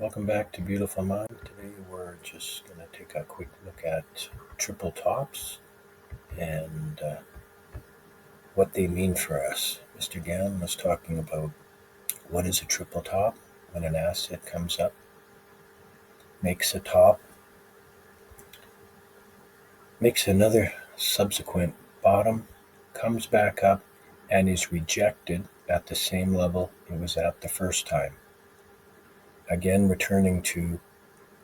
Welcome back to Beautiful Mind. Today we're just going to take a quick look at triple tops and what they mean for us. Mr. Gann was talking about what is a triple top when an asset comes up, makes a top, makes another subsequent bottom, comes back up, and is rejected at the same level it was at the first time. Again, returning to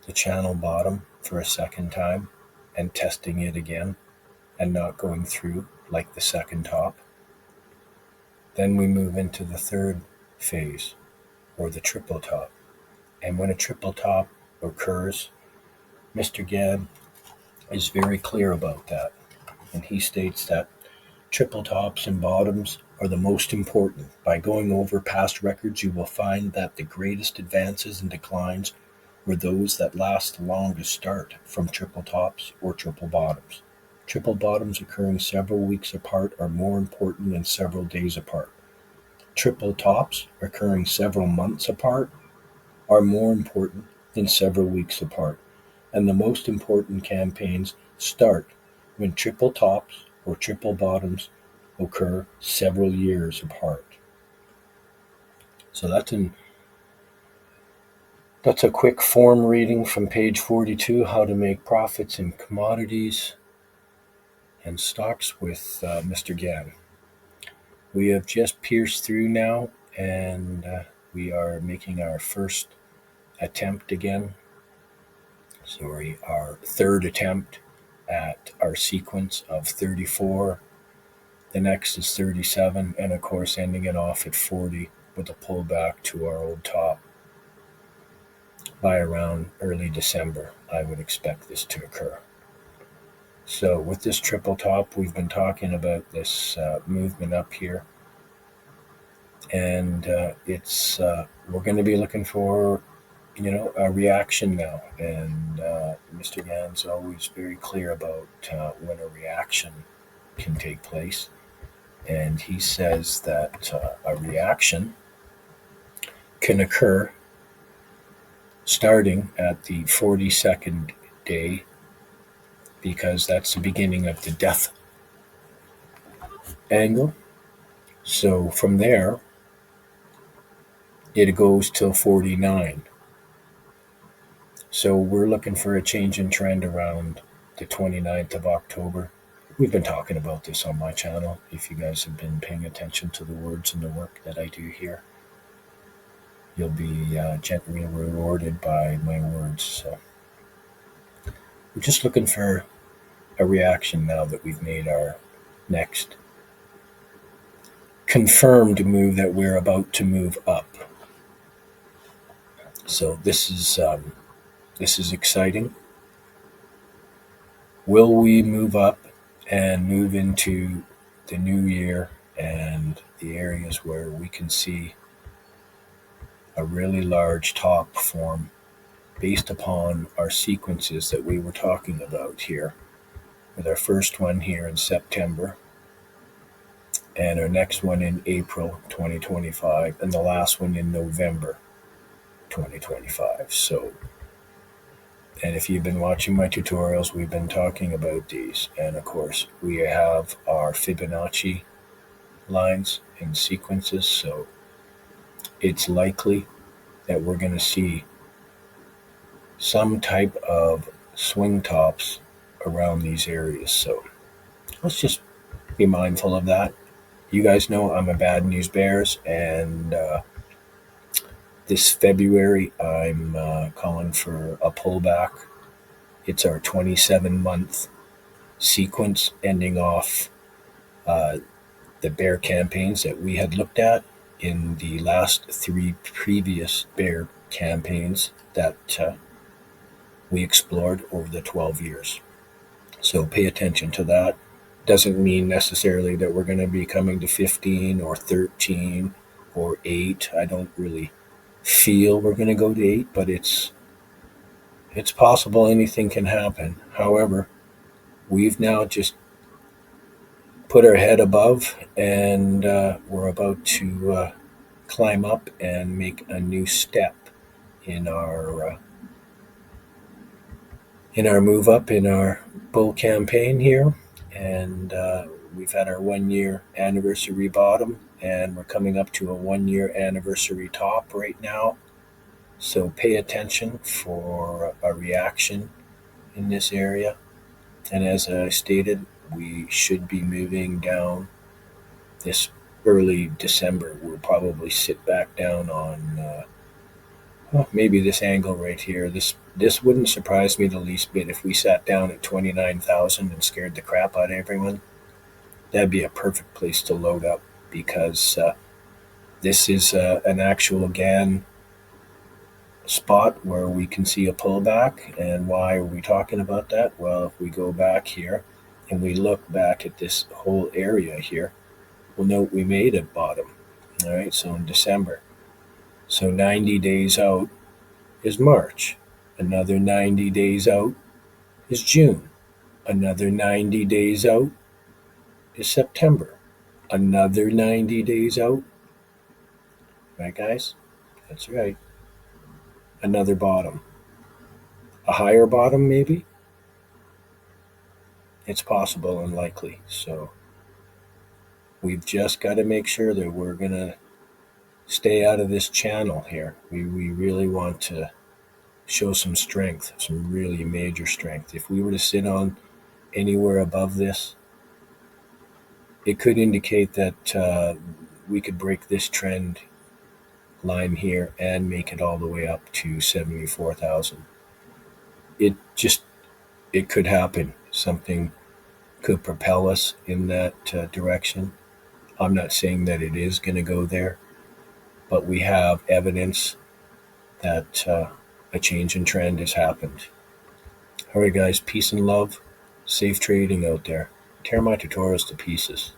the channel bottom for a second time and testing it again and not going through like the second top. Then we move into the third phase, or the triple top. And when a triple top occurs, Mr. Gann is very clear about that. And he states that triple tops and bottoms are the most important. By going over past records, you will find that the greatest advances and declines were those that last the longest start from triple tops or triple bottoms. Triple bottoms occurring several weeks apart are more important than several days apart. Triple tops occurring several months apart are more important than several weeks apart. And the most important campaigns start when triple tops or triple bottoms occur several years apart. So that's a quick form reading from page 42, how to make profits in commodities and stocks with Mr. Gann. We have just pierced through now, and we are making our first attempt again. Sorry, our third attempt at our sequence of 34. The next is 37, and of course, ending it off at 40 with a pullback to our old top by around early December. I would expect this to occur. So, with this triple top, we've been talking about this movement up here, and we're going to be looking for a reaction now. And Mr. Gann's always very clear about when a reaction can take place. And he says that a reaction can occur starting at the 42nd day, because that's the beginning of the death angle. So from there, it goes till 49. So we're looking for a change in trend around the 29th of October. We've been talking about this on my channel. If you guys have been paying attention to the words and the work that I do here, you'll be gently rewarded by my words. So we're just looking for a reaction now that we've made our next confirmed move that we're about to move up. So this is exciting. Will we move up and move into the new year and the areas where we can see a really large top form based upon our sequences that we were talking about here, with our first one here in September and our next one in April 2025 and the last one in November 2025. So, and if you've been watching my tutorials, we've been talking about these. And of course, we have our Fibonacci lines and sequences. So it's likely that we're going to see some type of swing tops around these areas. So let's just be mindful of that. You guys know I'm a bad news bears, and this February I'm calling for a pullback. It's our 27-month sequence ending off the bear campaigns that we had looked at in the last three previous bear campaigns that we explored over the 12 years. So pay attention to that. Doesn't mean necessarily that we're going to be coming to 15 or 13 or 8. I don't really feel we're going to go to 8, but it's possible anything can happen. However, we've now just put our head above, and we're about to climb up and make a new step in our move up in our bull campaign here, and we've had our 1 year anniversary bottom, and we're coming up to a 1 year anniversary top right now. So pay attention for a reaction in this area. And as I stated, we should be moving down this early December. We'll probably sit back down on maybe this angle right here. This wouldn't surprise me the least bit if we sat down at 29,000 and scared the crap out of everyone. That'd be a perfect place to load up, because this is an actual Gann spot where we can see a pullback. And why are we talking about that? Well, if we go back here and we look back at this whole area here, we'll note we made a bottom. All right, so in December. So 90 days out is March. Another 90 days out is June. Another 90 days out is September. Another 90 days out. Right, guys? That's right. Another bottom. A higher bottom, maybe? It's possible, unlikely. So we've just got to make sure that we're going to stay out of this channel here. We really want to show some strength, some really major strength. If we were to sit on anywhere above this, it could indicate that we could break this trend line here and make it all the way up to 74,000. It could happen. Something could propel us in that direction. I'm not saying that it is going to go there, but we have evidence that a change in trend has happened. All right, guys, peace and love. Safe trading out there. Tear my tutorials to pieces.